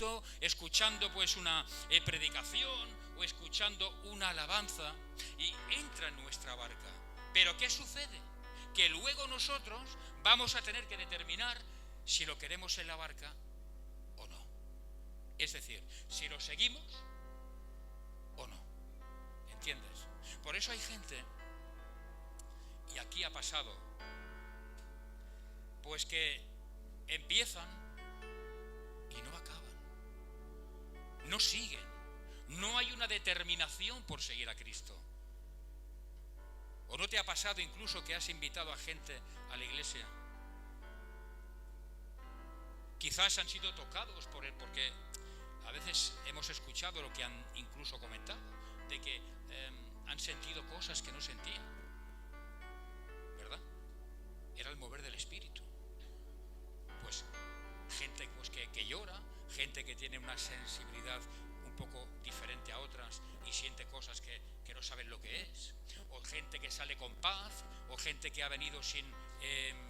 culto, escuchando pues una predicación o escuchando una alabanza y entra en nuestra barca. Pero ¿qué sucede? Que luego nosotros vamos a tener que determinar si lo queremos en la barca o no. Es decir, si lo seguimos o no. ¿Entiendes? Por eso hay gente, y aquí ha pasado, pues que empiezan y no acaban, no siguen, no hay una determinación por seguir a Cristo. ¿O no te ha pasado incluso que has invitado a gente a la iglesia? Quizás han sido tocados por él, porque a veces hemos escuchado lo que han incluso comentado, de que han sentido cosas que no sentían, ¿verdad? Era el mover del Espíritu. Pues gente pues, que llora, gente que tiene una sensibilidad un poco diferente a otras y siente cosas que no saben lo que es, o gente que sale con paz, o gente que ha venido sin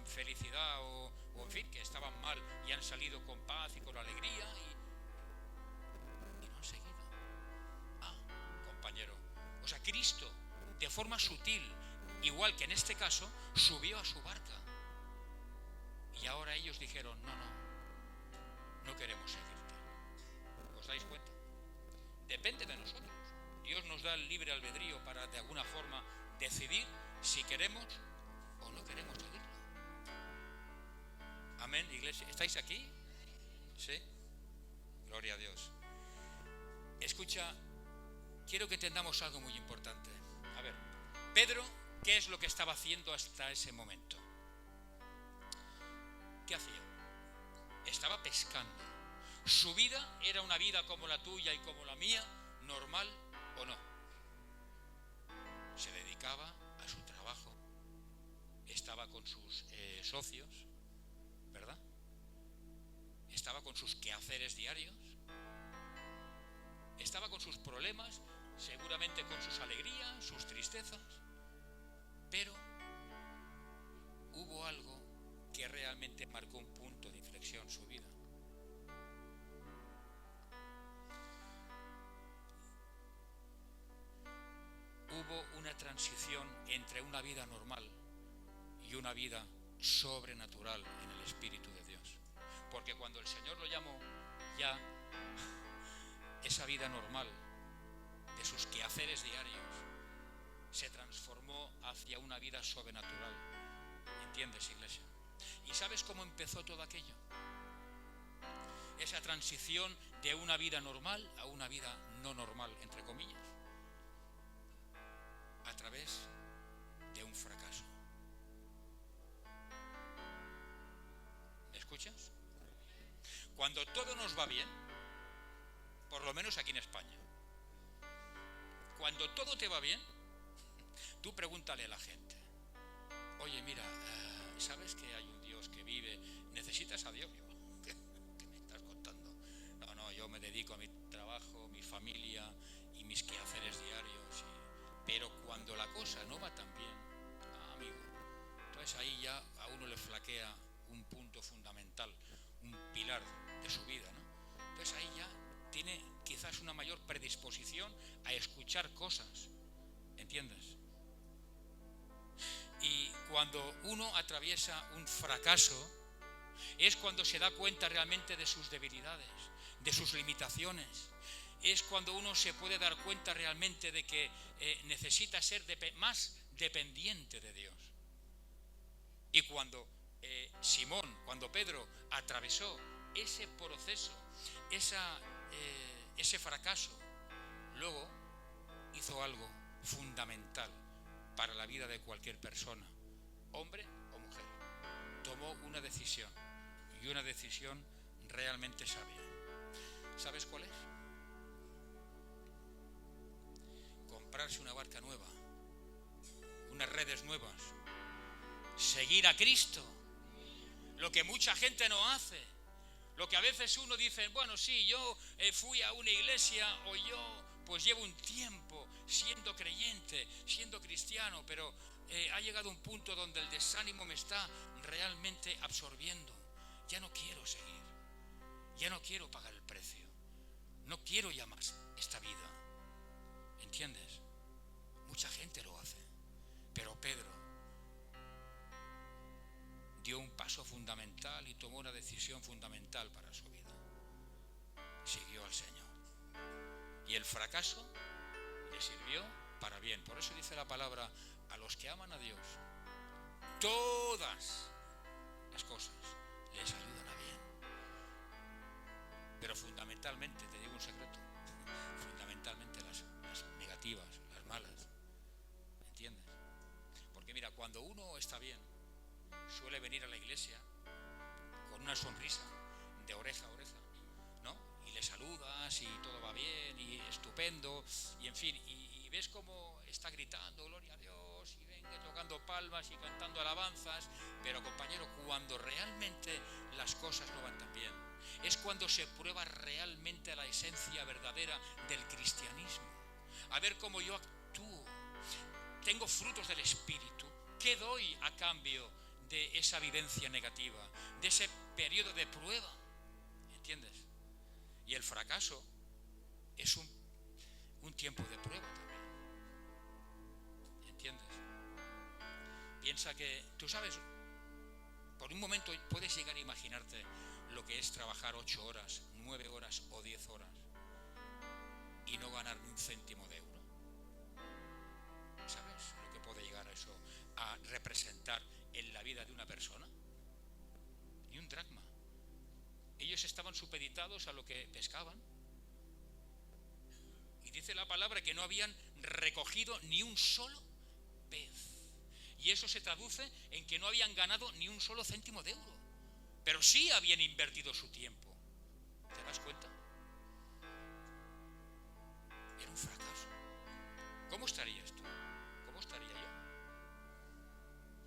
felicidad o en fin, que estaban mal y han salido con paz y con alegría y no han seguido. Compañero, o sea, Cristo de forma sutil, igual que en este caso, subió a su barca y ahora ellos dijeron no queremos seguirte. ¿Os dais cuenta? Depende de nosotros. Dios nos da el libre albedrío para de alguna forma decidir si queremos o no queremos seguirlo. Amén, iglesia. ¿Estáis aquí? ¿Sí? Gloria a Dios. Escucha, quiero que entendamos algo muy importante. A ver, Pedro, ¿qué es lo que estaba haciendo hasta ese momento? ¿Qué hacía? Estaba pescando. Su vida era una vida como la tuya y como la mía, normal o no. Se dedicaba a su trabajo, estaba con sus socios, ¿verdad? Estaba con sus quehaceres diarios, estaba con sus problemas, seguramente con sus alegrías, sus tristezas, pero hubo algo que realmente marcó un punto de inflexión en su vida. Hubo una transición entre una vida normal y una vida sobrenatural en el Espíritu de Dios. Porque cuando el Señor lo llamó, ya esa vida normal de sus quehaceres diarios se transformó hacia una vida sobrenatural. ¿Entiendes, iglesia? ¿Y sabes cómo empezó todo aquello? Esa transición de una vida normal a una vida no normal, entre comillas, a través de un fracaso. ¿Me escuchas? Cuando todo nos va bien, por lo menos aquí en España, cuando todo te va bien, tú pregúntale a la gente: oye, mira, ¿sabes que hay un Dios que vive? ¿Necesitas a Dios? ¿Qué me estás contando? No, yo me dedico a mi trabajo, mi familia y mis quehaceres diarios. Pero cuando la cosa no va tan bien, amigo, entonces ahí ya a uno le flaquea un punto fundamental, un pilar de su vida, ¿no? Entonces ahí ya tiene quizás una mayor predisposición a escuchar cosas, ¿entiendes? Y cuando uno atraviesa un fracaso, es cuando se da cuenta realmente de sus debilidades, de sus limitaciones. Es cuando uno se puede dar cuenta realmente de que necesita ser más dependiente de Dios. Y cuando cuando Pedro atravesó ese proceso, ese fracaso, luego hizo algo fundamental para la vida de cualquier persona, hombre o mujer. Tomó una decisión, y una decisión realmente sabia. ¿Sabes cuál es? Comprarse una barca nueva, unas redes nuevas, seguir a Cristo, lo que mucha gente no hace, lo que a veces uno dice: bueno, sí, yo fui a una iglesia, o yo pues llevo un tiempo siendo creyente, siendo cristiano, pero ha llegado un punto donde el desánimo me está realmente absorbiendo, ya no quiero seguir. Ya no quiero pagar el precio. No quiero ya más esta vida. ¿Entiendes? Mucha gente lo hace. Pero Pedro dio un paso fundamental y tomó una decisión fundamental para su vida. Siguió al Señor. Y el fracaso le sirvió para bien. Por eso dice la palabra, a los que aman a Dios, todas las cosas les ayudan a bien. Pero fundamentalmente, te digo un secreto, fundamentalmente las negativas, las malas. ¿Entiendes? Porque mira, cuando uno está bien, suele venir a la iglesia con una sonrisa de oreja a oreja, ¿no? Y le saludas y todo va bien y estupendo, y en fin, y ves cómo está gritando gloria a Dios y venga tocando palmas y cantando alabanzas. Pero compañero, cuando realmente las cosas no van tan bien, es cuando se prueba realmente la esencia verdadera del cristianismo. A ver cómo yo actúo, tengo frutos del Espíritu, ¿qué doy a cambio de esa vivencia negativa, de ese periodo de prueba? ¿Entiendes? Y el fracaso es un tiempo de prueba también. ¿Entiendes? Piensa que, tú sabes, por un momento puedes llegar a imaginarte lo que es trabajar 8 horas, 9 horas o 10 horas y no ganar ni un céntimo de euro. ¿Sabes lo que puede llegar a eso a representar en la vida de una persona? Ni un dracma. Ellos estaban supeditados a lo que pescaban. Y dice la palabra que no habían recogido ni un solo pez. Y eso se traduce en que no habían ganado ni un solo céntimo de euro. Pero sí habían invertido su tiempo. ¿Te das cuenta? Era un fracaso. ¿Cómo estarías tú? ¿Cómo estaría yo?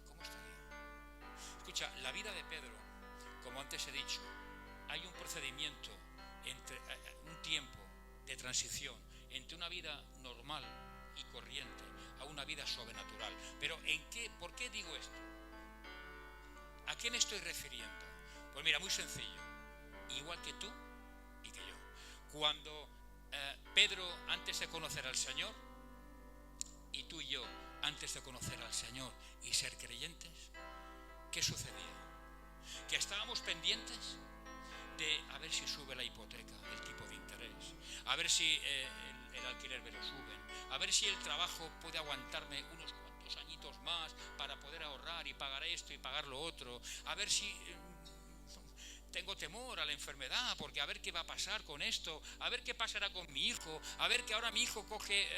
¿Cómo estaría? Escucha, la vida de Pedro, como antes he dicho, hay un procedimiento, entre un tiempo de transición entre una vida normal y corriente a una vida sobrenatural. Pero ¿por qué digo esto? ¿A qué me estoy refiriendo? Pues mira, muy sencillo. Igual que tú y que yo. Cuando Pedro, antes de conocer al Señor, y tú y yo, antes de conocer al Señor y ser creyentes, ¿qué sucedía? Que estábamos pendientes de a ver si sube la hipoteca, el tipo de interés, a ver si el alquiler me lo suben, a ver si el trabajo puede aguantarme unos cuantos añitos más para poder ahorrar y pagar esto y pagar lo otro, a ver si tengo temor a la enfermedad, porque a ver qué va a pasar con esto, a ver qué pasará con mi hijo, a ver que ahora mi hijo coge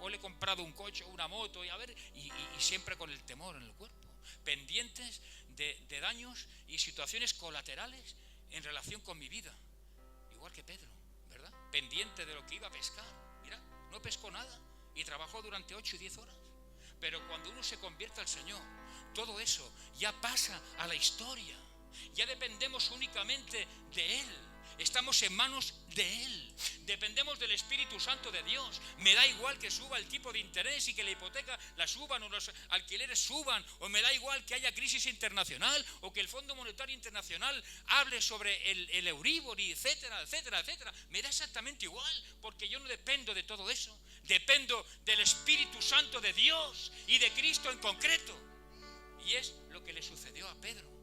o le he comprado un coche o una moto, y a ver, y siempre con el temor en el cuerpo, pendientes de daños y situaciones colaterales en relación con mi vida, igual que Pedro, ¿verdad? Pendiente de lo que iba a pescar. Mira, no pescó nada y trabajó durante 8 y 10 horas. Pero cuando uno se convierte al Señor, todo eso ya pasa a la historia. Ya dependemos únicamente de Él. Estamos en manos de Él. Dependemos del Espíritu Santo de Dios. Me da igual que suba el tipo de interés y que la hipoteca la suban o los alquileres suban, o me da igual que haya crisis internacional o que el Fondo Monetario Internacional hable sobre el Euribor, y etcétera, etcétera, etcétera. Me da exactamente igual, porque yo no dependo de todo eso. Dependo del Espíritu Santo de Dios y de Cristo en concreto. Y es lo que le sucedió a Pedro.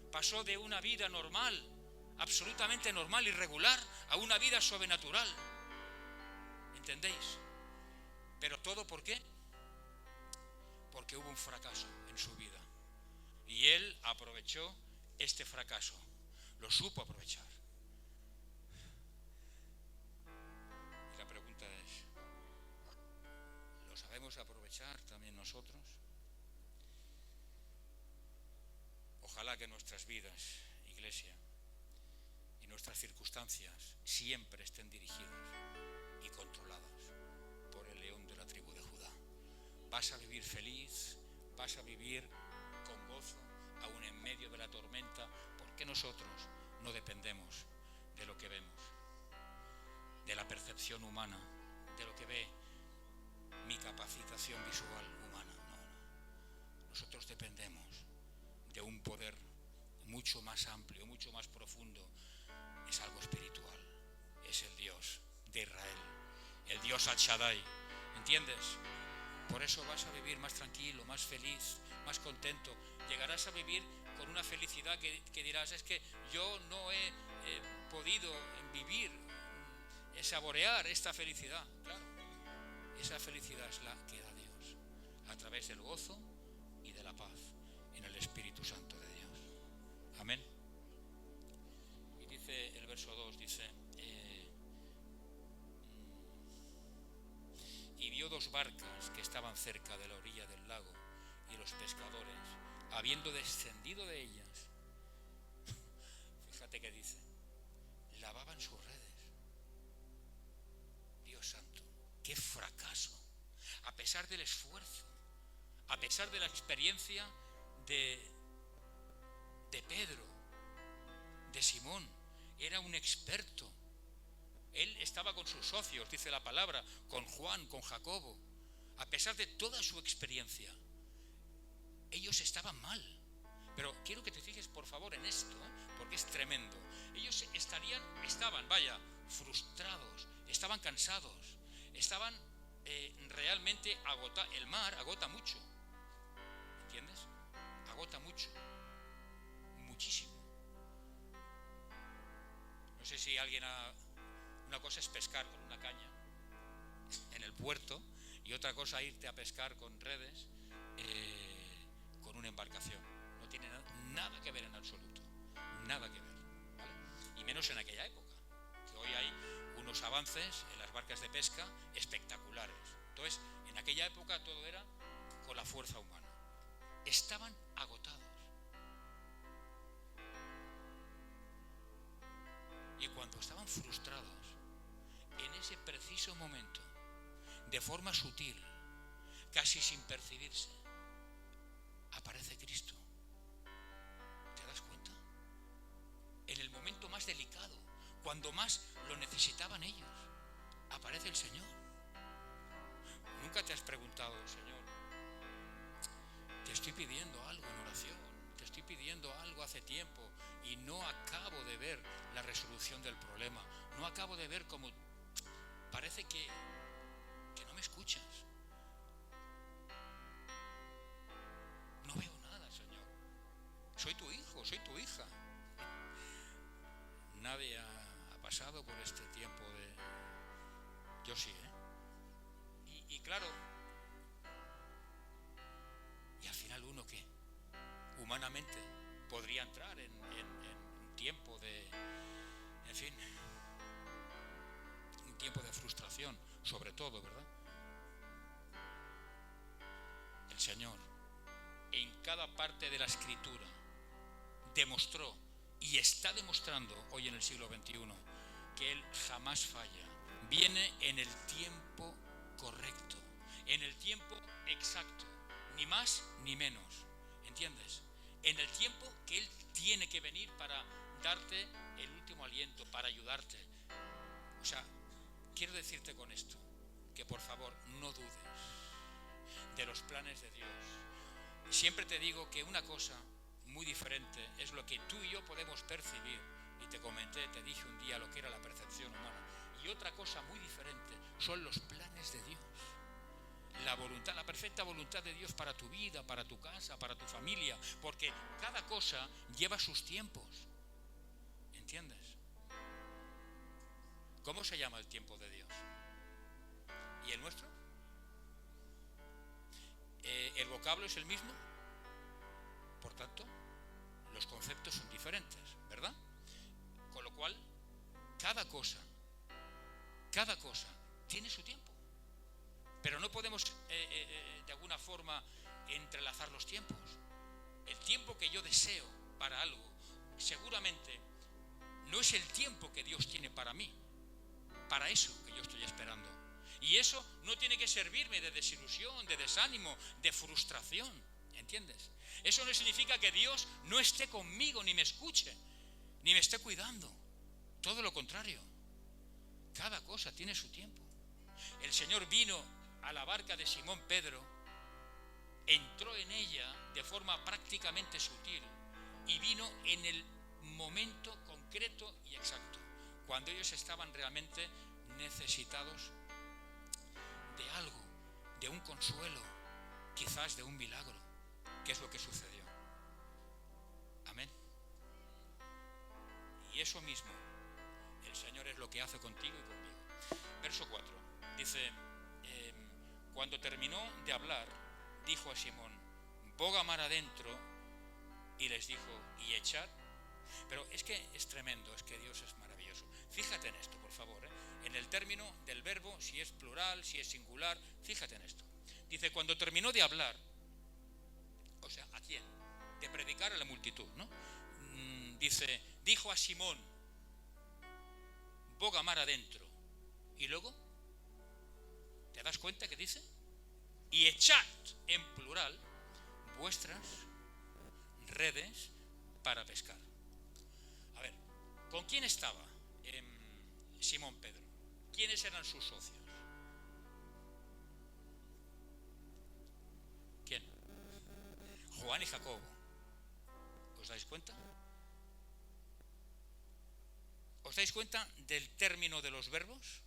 Pasó de una vida normal, absolutamente normal y regular, a una vida sobrenatural. ¿Entendéis? Pero todo ¿por qué? Porque hubo un fracaso en su vida. Y él aprovechó este fracaso. Lo supo aprovechar. Y la pregunta es, ¿lo sabemos aprovechar también nosotros? Ojalá que nuestras vidas, iglesia, y nuestras circunstancias siempre estén dirigidas y controladas por el león de la tribu de Judá. Vas a vivir feliz, vas a vivir con gozo, aún en medio de la tormenta, porque nosotros no dependemos de lo que vemos, de la percepción humana, de lo que ve mi capacitación visual humana. No. Nosotros dependemos de un poder mucho más amplio, mucho más profundo, es algo espiritual. Es el Dios de Israel, el Dios Al Shaddai. ¿Entiendes? Por eso vas a vivir más tranquilo, más feliz, más contento. Llegarás a vivir con una felicidad que dirás, es que yo no he podido vivir, saborear esta felicidad. Claro, esa felicidad es la que da Dios, a través del gozo y de la paz en el Espíritu Santo de Dios. Amén. Y dice el verso 2, dice, y vio 2 barcas que estaban cerca de la orilla del lago, y los pescadores, habiendo descendido de ellas, fíjate que dice, lavaban sus redes. Dios santo, qué fracaso. A pesar del esfuerzo, a pesar de la experiencia de Pedro, de Simón, era un experto. Él estaba con sus socios, dice la palabra, con Juan, con Jacobo. A pesar de toda su experiencia, ellos estaban mal. Pero quiero que te fijes por favor en esto, porque es tremendo. Ellos estaban frustrados, estaban cansados, estaban realmente agotados. El mar agota mucho, ¿entiendes? Agota mucho, muchísimo. No sé si alguien una cosa es pescar con una caña en el puerto y otra cosa irte a pescar con redes con una embarcación. No tiene nada que ver en absoluto, nada que ver, ¿vale? Y menos en aquella época, que hoy hay unos avances en las barcas de pesca espectaculares. Entonces, en aquella época todo era con la fuerza humana. Estaban agotados. Y cuando estaban frustrados, en ese preciso momento, de forma sutil, casi sin percibirse, aparece Cristo. ¿Te das cuenta? En el momento más delicado, cuando más lo necesitaban ellos, aparece el Señor. ¿Nunca te has preguntado, Señor, te estoy pidiendo algo en oración, te estoy pidiendo algo hace tiempo y no acabo de ver la resolución del problema, no acabo de ver cómo parece que no me escuchas? No veo nada, Señor. Soy tu hijo, soy tu hija. Nadie ha pasado por este tiempo de... Yo sí, Y claro, y al final uno ¿qué? Humanamente podría entrar en un tiempo de... En fin, un tiempo de frustración, sobre todo, ¿verdad? El Señor, en cada parte de la Escritura, demostró y está demostrando hoy en el siglo XXI que Él jamás falla. Viene en el tiempo correcto, en el tiempo exacto, ni más ni menos, ¿entiendes? En el tiempo que Él tiene que venir para darte el último aliento, para ayudarte. O sea, quiero decirte con esto, que por favor no dudes de los planes de Dios. Siempre te digo que una cosa muy diferente es lo que tú y yo podemos percibir, y te comenté, te dije un día lo que era la percepción humana, y otra cosa muy diferente son los planes de Dios, la voluntad, la perfecta voluntad de Dios para tu vida, para tu casa, para tu familia, porque cada cosa lleva sus tiempos, ¿entiendes? ¿Cómo se llama el tiempo de Dios? ¿Y el nuestro? ¿El vocablo es el mismo? Por tanto, los conceptos son diferentes, ¿verdad? Con lo cual, cada cosa tiene su tiempo. Pero no podemos, de alguna forma, entrelazar los tiempos. El tiempo que yo deseo para algo, seguramente, no es el tiempo que Dios tiene para mí, para eso que yo estoy esperando. Y eso no tiene que servirme de desilusión, de desánimo, de frustración, ¿entiendes? Eso no significa que Dios no esté conmigo, ni me escuche, ni me esté cuidando. Todo lo contrario. Cada cosa tiene su tiempo. El Señor vino a la barca de Simón Pedro, entró en ella de forma prácticamente sutil y vino en el momento concreto y exacto, cuando ellos estaban realmente necesitados de algo, de un consuelo, quizás de un milagro, que es lo que sucedió. Amén. Y eso mismo el Señor es lo que hace contigo y conmigo. Verso 4 dice, cuando terminó de hablar, dijo a Simón, boga mar adentro, y les dijo, y echad. Pero es que es tremendo, es que Dios es maravilloso. Fíjate en esto, por favor, en el término del verbo, si es plural, si es singular, fíjate en esto. Dice, cuando terminó de hablar, o sea, ¿a quién? De predicar a la multitud, ¿no? Dice, dijo a Simón, boga mar adentro. Y luego, ¿te das cuenta que dice? Y echad, en plural, vuestras redes para pescar. A ver, ¿con quién estaba Simón Pedro? ¿Quiénes eran sus socios? ¿Quién? Juan y Jacobo. ¿Os dais cuenta? ¿Os dais cuenta del término de los verbos?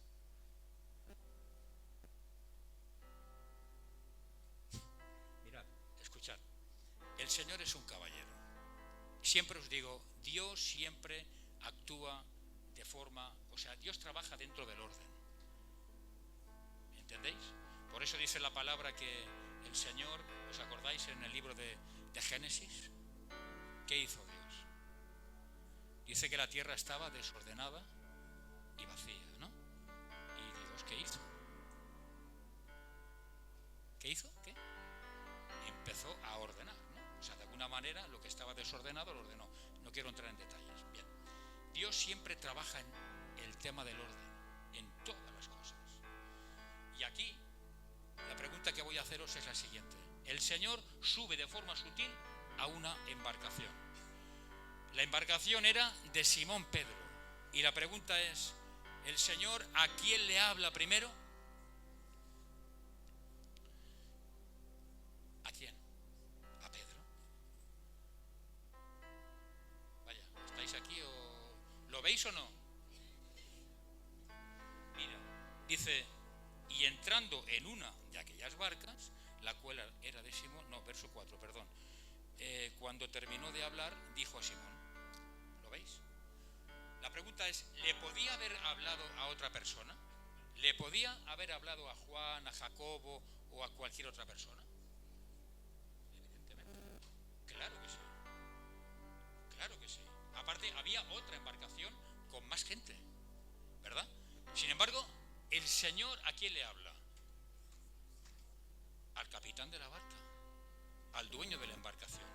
Mirad, escuchad. El Señor es un caballero. Siempre os digo, Dios siempre actúa de forma, o sea, Dios trabaja dentro del orden. ¿Entendéis? Por eso dice la palabra que el Señor, ¿os acordáis en el libro de Génesis? ¿Qué hizo Dios? Dice que la tierra estaba desordenada y vacía, ¿no? ¿Y Dios qué hizo? ¿Qué hizo? ¿Qué? Empezó a ordenar, ¿no? O sea, de alguna manera lo que estaba desordenado lo ordenó. No quiero entrar en detalles. Bien. Dios siempre trabaja en el tema del orden, en todas las cosas. Y aquí, la pregunta que voy a haceros es la siguiente. El Señor sube de forma sutil a una embarcación. La embarcación era de Simón Pedro. Y la pregunta es, ¿el Señor a quién le habla primero? ¿A quién? A Pedro. Vaya, ¿estáis aquí o lo veis o no? Mira, dice, y entrando en una de aquellas barcas, la cual era de Simón, no, verso 4, perdón, cuando terminó de hablar, dijo a Simón, ¿lo veis? La pregunta es, ¿le podía haber hablado a otra persona? ¿Le podía haber hablado a Juan, a Jacobo o a cualquier otra persona? Evidentemente. Claro que sí. Claro que sí. Aparte, había otra embarcación con más gente, ¿verdad? Sin embargo, el Señor, ¿a quién le habla? Al capitán de la barca, al dueño de la embarcación,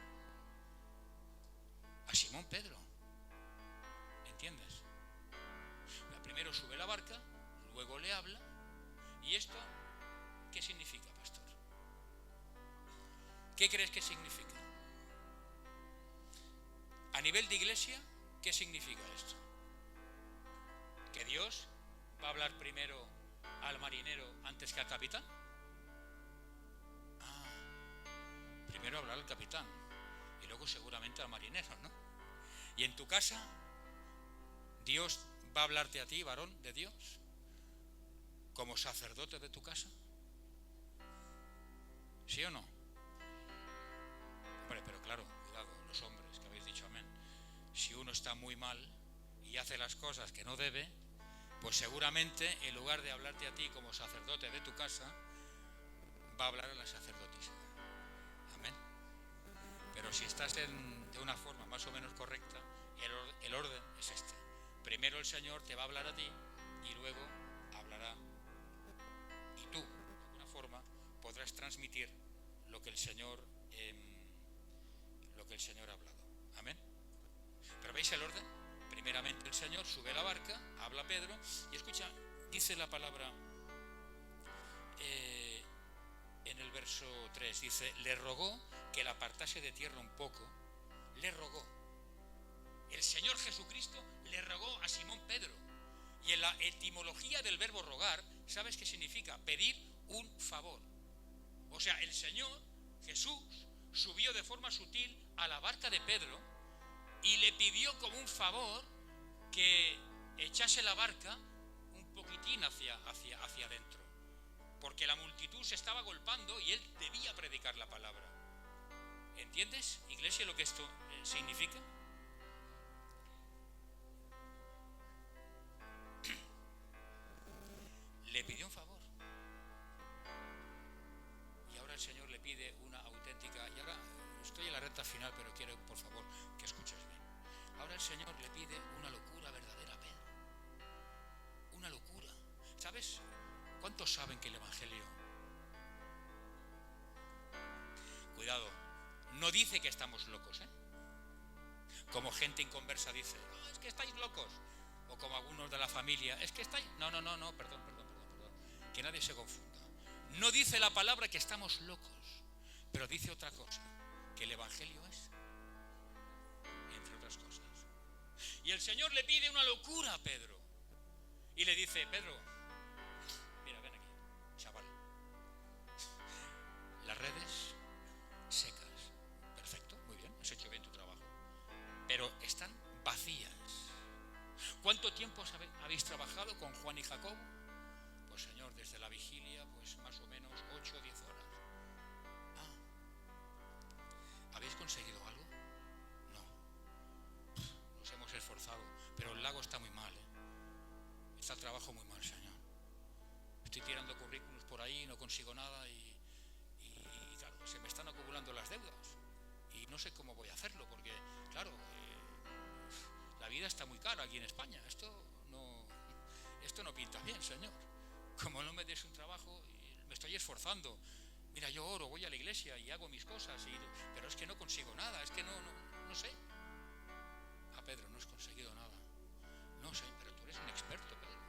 a Simón Pedro. ¿Entiendes? Primero sube la barca, luego le habla. ¿Y esto qué significa, pastor? ¿Qué crees que significa? A nivel de iglesia, ¿qué significa esto? ¿Que Dios va a hablar primero al marinero antes que al capitán? Primero hablar al capitán y luego seguramente al marinero, ¿no? Y en tu casa, Dios va a hablarte a ti, varón de Dios, como sacerdote de tu casa. ¿Sí o no? Hombre, pero claro, cuidado, los hombres que habéis dicho amén. Si uno está muy mal y hace las cosas que no debe, pues seguramente en lugar de hablarte a ti como sacerdote de tu casa, va a hablar a la sacerdotisa. Amén. Pero si estás de una forma más o menos correcta, el orden es este. Primero el Señor te va a hablar a ti y luego hablará. Y tú, de alguna forma, podrás transmitir lo que el Señor ha hablado. Amén. Pero ¿veis el orden? Primeramente el Señor sube a la barca, habla a Pedro y escucha, dice la palabra en el verso 3, dice, le rogó que la apartase de tierra un poco, le rogó. El Señor Jesucristo le rogó a Simón Pedro. Y en la etimología del verbo rogar, ¿sabes qué significa? Pedir un favor. O sea, el Señor Jesús subió de forma sutil a la barca de Pedro y le pidió como un favor que echase la barca un poquitín hacia adentro, porque la multitud se estaba agolpando y él debía predicar la palabra. ¿Entiendes, iglesia, lo que esto significa? Le pidió un favor y ahora el Señor le pide una auténtica, y ahora estoy en la recta final, pero quiero por favor que escuches bien. Ahora el Señor le pide una locura verdadera a Pedro, una locura. ¿Sabes cuántos saben que el Evangelio, cuidado, no dice que estamos locos, como gente inconversa dice, oh, es que estáis locos, o como algunos de la familia, es que estáis, no, perdón, que nadie se confunda. No dice la palabra que estamos locos, pero dice otra cosa, que el Evangelio es, entre otras cosas. Y el Señor le pide una locura a Pedro y le dice, Pedro, mira, ven aquí, chaval, las redes secas, perfecto, muy bien, has hecho bien tu trabajo, pero están vacías. ¿Cuánto tiempo habéis trabajado con Juan y Jacobo? Pues Señor, desde la vigilia, pues más o menos 8 o 10 horas. ¿Habéis conseguido algo? No. Nos hemos esforzado, pero el lago está muy mal, Está el trabajo muy mal, Señor. Estoy tirando currículums por ahí, no consigo nada y claro, se me están acumulando las deudas y no sé cómo voy a hacerlo porque, claro, la vida está muy cara aquí en España. Esto no pinta bien, Señor. Como no me des un trabajo, me estoy esforzando. Mira, yo oro, voy a la iglesia y hago mis cosas, pero es que no consigo nada, es que no sé. A Pedro, no has conseguido nada. No sé, pero tú eres un experto, Pedro.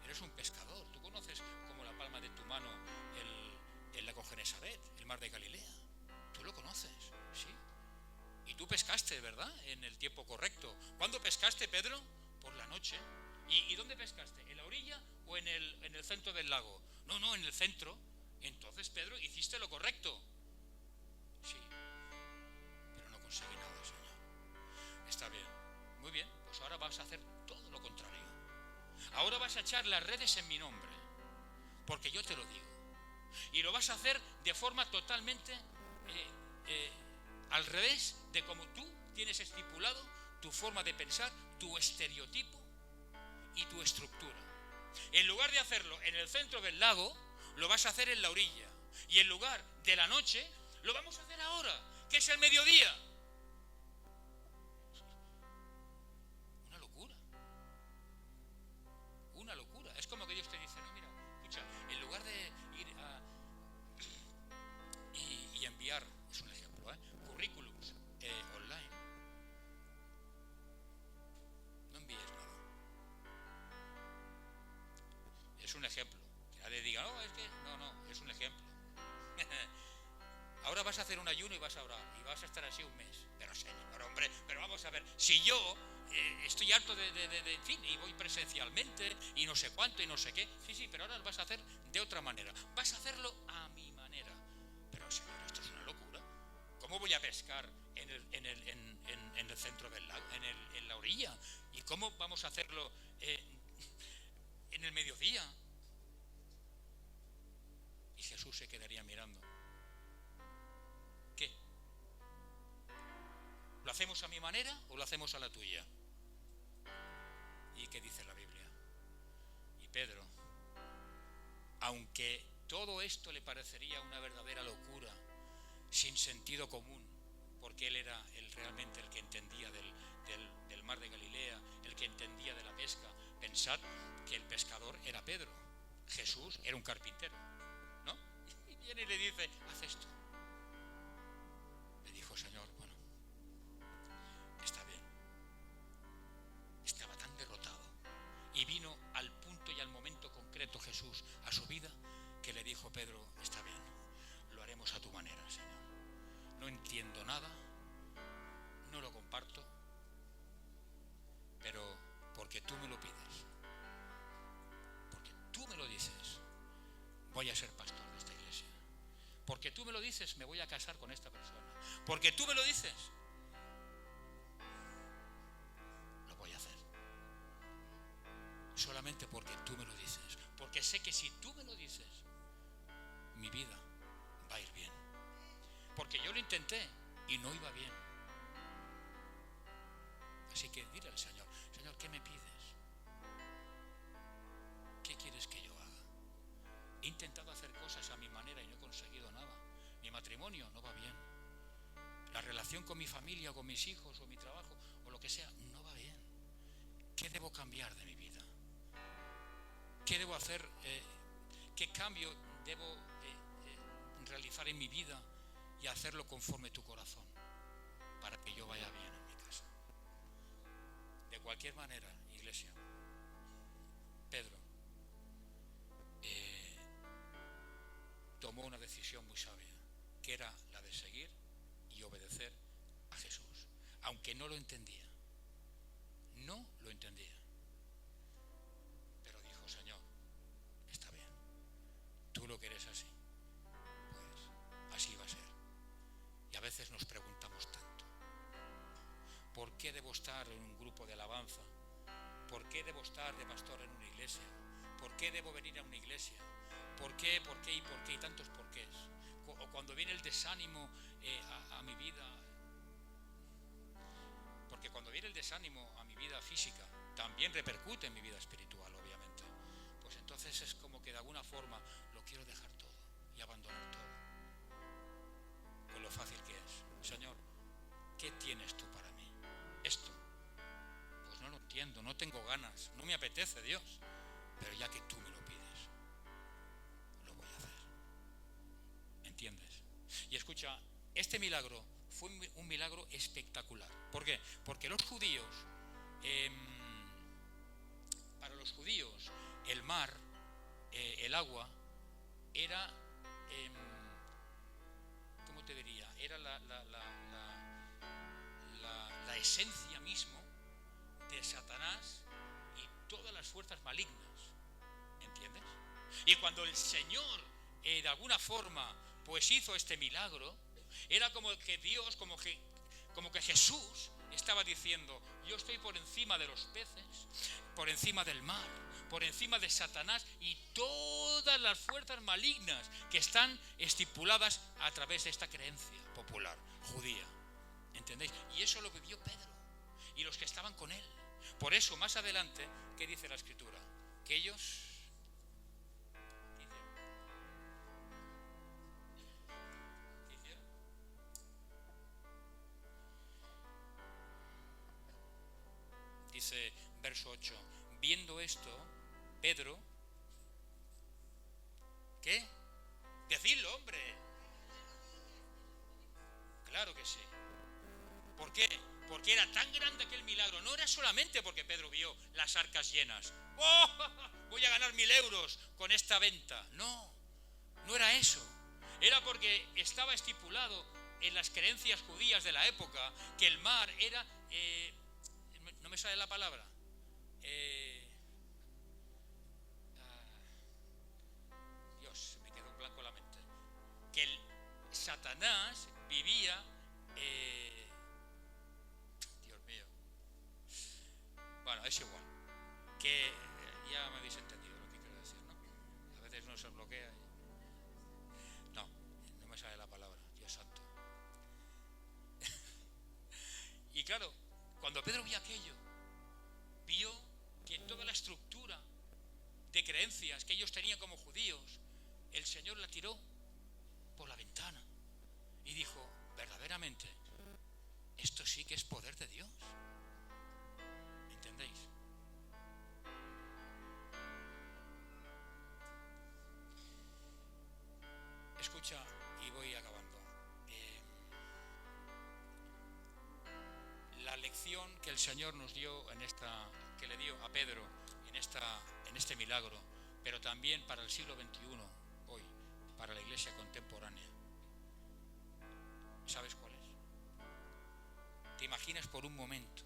Eres un pescador. Tú conoces como la palma de tu mano el lago Genesaret, el mar de Galilea. Tú lo conoces, ¿sí? Y tú pescaste, ¿verdad? En el tiempo correcto. ¿Cuándo pescaste, Pedro? Por la noche. ¿Y dónde pescaste? ¿En la orilla o en el centro del lago? No, en el centro. Entonces, Pedro, hiciste lo correcto. Sí, pero no conseguí nada, Señor. Está bien, muy bien, pues ahora vas a hacer todo lo contrario. Ahora vas a echar las redes en mi nombre, porque yo te lo digo. Y lo vas a hacer de forma totalmente al revés de como tú tienes estipulado tu forma de pensar, tu estereotipo y tu estructura. En lugar de hacerlo en el centro del lago, lo vas a hacer en la orilla. Y en lugar de la noche, lo vamos a hacer ahora, que es el mediodía. Una locura. Una locura. Es como que Dios te dice, no, mira, escucha, en lugar de ir y enviar, es un ejemplo, currículums online, no envíes nada. Es un ejemplo. Que nadie diga, no, es que, no, es un ejemplo. Ahora vas a hacer un ayuno y vas a orar y vas a estar así un mes. Pero Señor, hombre, pero vamos a ver, si yo estoy harto en fin, y voy presencialmente y no sé cuánto y no sé qué, sí, pero ahora lo vas a hacer de otra manera. Vas a hacerlo a mi manera. Pero Señor, esto es una locura. ¿Cómo voy a pescar en el centro del lago, en la orilla? ¿Y cómo vamos a hacerlo en el mediodía? Y Jesús se quedaría mirando. ¿Qué? ¿Lo hacemos a mi manera o lo hacemos a la tuya? ¿Y qué dice la Biblia? Y Pedro, aunque todo esto le parecería una verdadera locura, sin sentido común, porque él era realmente el que entendía del mar de Galilea, el que entendía de la pesca. Pensad que el pescador era Pedro, Jesús era un carpintero, ¿no? Y viene y le dice, haz esto. Le dijo, Señor, bueno, está bien. Estaba tan derrotado. Y vino al punto y al momento concreto Jesús a su vida, que le dijo, Pedro, está bien, lo haremos a tu manera, Señor. No entiendo nada, no lo comparto, pero porque tú me lo pides, porque tú me lo dices, voy a ser pastor de esta iglesia. Porque tú me lo dices, me voy a casar con esta persona. Porque tú me lo dices, solamente porque tú me lo dices, porque sé que si tú me lo dices, mi vida va a ir bien. Porque yo lo intenté y no iba bien. Así que dile al Señor: Señor, ¿qué me pides? ¿Qué quieres que yo haga? He intentado hacer cosas a mi manera y no he conseguido nada. Mi matrimonio no va bien. La relación con mi familia, o con mis hijos, o mi trabajo, o lo que sea, no va bien. ¿Qué debo cambiar de mi vida? ¿Qué debo hacer? ¿Qué cambio debo realizar en mi vida y hacerlo conforme tu corazón, para que yo vaya bien en mi casa? De cualquier manera, iglesia, Pedro tomó una decisión muy sabia, que era la de seguir y obedecer a Jesús, aunque no lo entendía. No lo entendía. Pero dijo: Señor, está bien, tú lo quieres así, pues así va a ser. Y a veces nos preguntamos tanto: ¿por qué debo estar en un grupo de alabanza? ¿Por qué debo estar de pastor en una iglesia? ¿Por qué debo venir a una iglesia? ¿Por qué? ¿Por qué? ¿Y por qué? Y tantos porqués. O cuando viene el desánimo a mi vida, porque cuando viene el desánimo a mi vida física, también repercute en mi vida espiritual, obviamente. Pues entonces es como que de alguna forma lo quiero dejar todo y abandonar todo. Con lo fácil que es. Señor, ¿qué tienes tú para mí? Esto, pues no lo entiendo, no tengo ganas, no me apetece, Dios, pero ya que tú me lo pides, lo voy a hacer. ¿Entiendes? Y escucha, este milagro fue un milagro espectacular. ¿Por qué? Porque los judíos, para los judíos, el mar, el agua, era, ¿cómo te diría? Era la esencia mismo de Satanás y todas las fuerzas malignas. ¿Entiendes? Y cuando el Señor, de alguna forma, pues hizo este milagro, era como que Dios, como que Jesús estaba diciendo: yo estoy por encima de los peces, por encima del mar, por encima de Satanás y todas las fuerzas malignas que están estipuladas a través de esta creencia popular judía. ¿Entendéis? Y eso lo vivió Pedro y los que estaban con él. Por eso, más adelante, ¿qué dice la Escritura? Que ellos... Dice verso 8: viendo esto, Pedro... ¿Qué? Decidlo, hombre. Claro que sí. ¿Por qué? Porque era tan grande aquel milagro. No era solamente porque Pedro vio las arcas llenas. ¡Oh! Voy a ganar 1000 euros con esta venta. No, no era eso. Era porque estaba estipulado en las creencias judías de la época que el mar era... no me sale la palabra. Dios, me quedó en blanco la mente. Que el Satanás vivía... Dios mío. Bueno, es igual. Que ya me habéis entendido lo que quiero decir, ¿no? A veces uno se bloquea y... No me sale la palabra, Dios santo. Y claro, cuando Pedro vio aquello, vio que toda la estructura de creencias que ellos tenían como judíos, el Señor la tiró por la ventana y dijo: verdaderamente, esto sí que es poder de Dios. ¿Entendéis? Escucha, y voy acabando. La lección que el Señor nos dio que le dio a Pedro en este milagro, pero también para el siglo XXI, hoy, para la iglesia contemporánea. ¿Sabes cuál es? ¿Te imaginas por un momento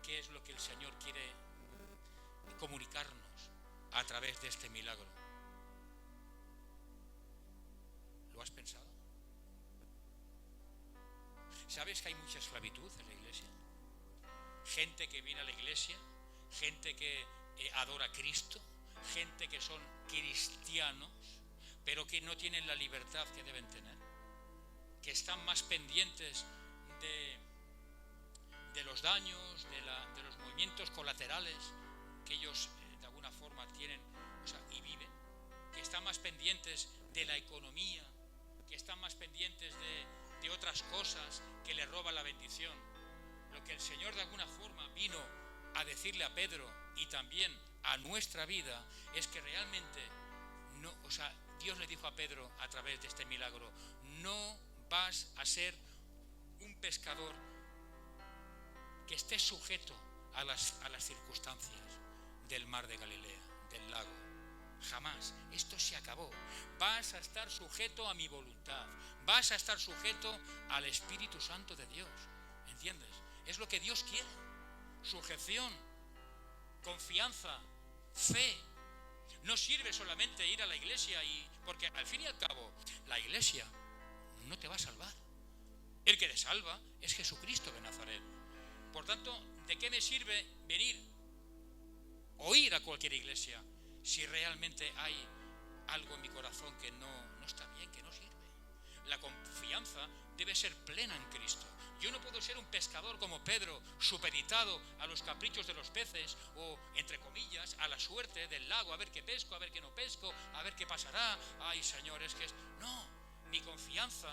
qué es lo que el Señor quiere comunicarnos a través de este milagro? ¿Lo has pensado? ¿Sabes que hay mucha esclavitud en la iglesia? Gente que viene a la iglesia, gente que adora a Cristo, gente que son cristianos, pero que no tienen la libertad que deben tener, que están más pendientes de los daños, de los movimientos colaterales que ellos de alguna forma tienen, y viven, que están más pendientes de la economía, que están más pendientes de otras cosas que le roban la bendición. Lo que el Señor de alguna forma vino a decirle a Pedro y también a nuestra vida es que realmente no, Dios le dijo a Pedro a través de este milagro: no vas a ser un pescador que esté sujeto a las circunstancias del mar de Galilea, del lago. Jamás, esto se acabó. Vas a estar sujeto a mi voluntad, vas a estar sujeto al Espíritu Santo de Dios, ¿entiendes? Es lo que Dios quiere: sujeción, confianza, fe. No sirve solamente ir a la iglesia, porque al fin y al cabo la iglesia no te va a salvar. El que te salva es Jesucristo de Nazaret. Por tanto, ¿de qué me sirve venir o ir a cualquier iglesia si realmente hay algo en mi corazón que no está bien, que no sirve? La confianza debe ser plena en Cristo. Yo no puedo ser un pescador como Pedro, supeditado a los caprichos de los peces o, entre comillas, a la suerte del lago, a ver qué pesco, a ver qué no pesco, a ver qué pasará. Ay, Señor, es que es... No, mi confianza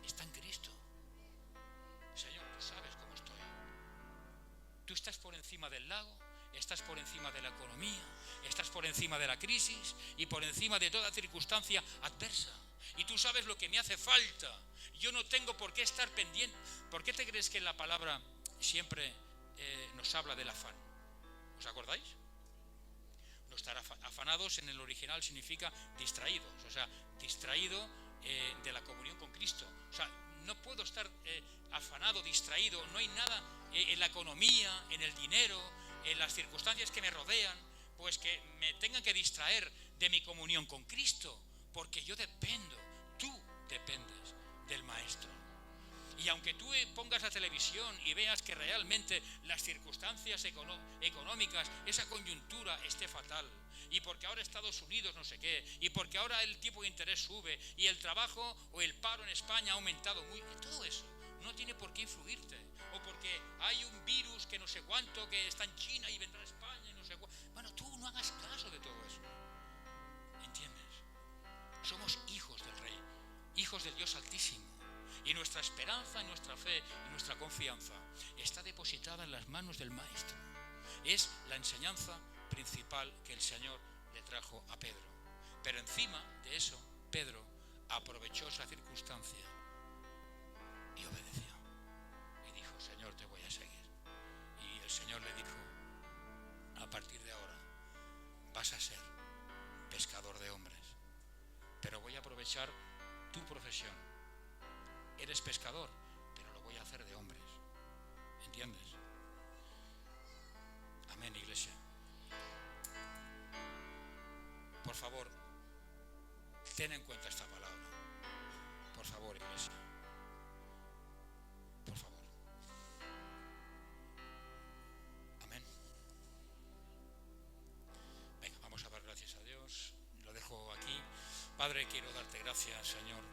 está en Cristo. Señor, tú sabes cómo estoy. Tú estás por encima del lago, estás por encima de la economía, estás por encima de la crisis y por encima de toda circunstancia adversa. Y tú sabes lo que me hace falta. Yo no tengo por qué estar pendiente. ¿Por qué te crees que la palabra siempre nos habla del afán? ¿Os acordáis? No estar afanados en el original significa distraídos, distraído de la comunión con Cristo. No puedo estar afanado, distraído. No hay nada en la economía, en el dinero, en las circunstancias que me rodean, pues que me tengan que distraer de mi comunión con Cristo, porque yo dependo, tú dependes del Maestro. Y aunque tú pongas la televisión y veas que realmente las circunstancias económicas, esa coyuntura esté fatal, y porque ahora Estados Unidos no sé qué, y porque ahora el tipo de interés sube, y el trabajo o el paro en España ha aumentado muy, todo eso no tiene por qué influirte, o porque hay un virus que no sé cuánto, que está en China y vendrá a España y no sé cuánto. Bueno, tú no hagas caso de todo eso, ¿entiendes? Somos hijos del Rey, hijos del Dios Altísimo. Y nuestra esperanza, nuestra fe y nuestra confianza está depositada en las manos del Maestro. Es la enseñanza principal que el Señor le trajo a Pedro. Pero encima de eso, Pedro aprovechó esa circunstancia y obedeció. Y dijo: Señor, te voy a seguir. Y el Señor le dijo: a partir de ahora vas a ser pescador de hombres, pero voy a aprovechar tu profesión. Eres pescador, pero lo voy a hacer de hombres. ¿Entiendes? Amén, iglesia. Por favor, ten en cuenta esta palabra. Por favor, iglesia. Por favor. Amén. Venga, vamos a dar gracias a Dios. Lo dejo aquí. Padre, quiero darte gracias, Señor,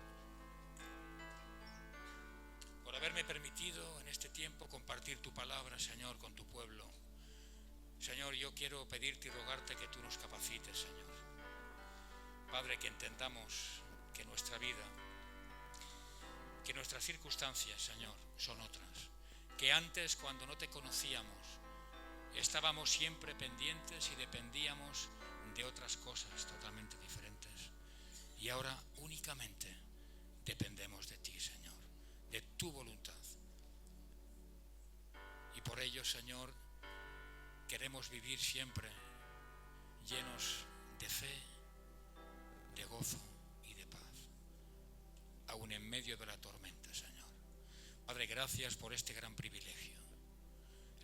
por haberme permitido en este tiempo compartir tu palabra, Señor, con tu pueblo. Señor, yo quiero pedirte y rogarte que tú nos capacites, Señor. Padre, que entendamos que nuestra vida, que nuestras circunstancias, Señor, son otras. Que antes, cuando no te conocíamos, estábamos siempre pendientes y dependíamos de otras cosas totalmente diferentes. Y ahora únicamente dependemos de ti, Señor, de tu voluntad. Y por ello, Señor, queremos vivir siempre llenos de fe, de gozo y de paz, aun en medio de la tormenta, Señor. Padre, gracias por este gran privilegio,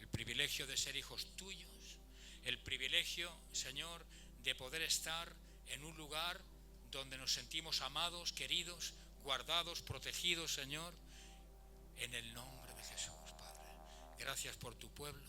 el privilegio de ser hijos tuyos, el privilegio, Señor, de poder estar en un lugar donde nos sentimos amados, queridos, guardados, protegidos, Señor, en el nombre de Jesús, Padre. Gracias por tu pueblo.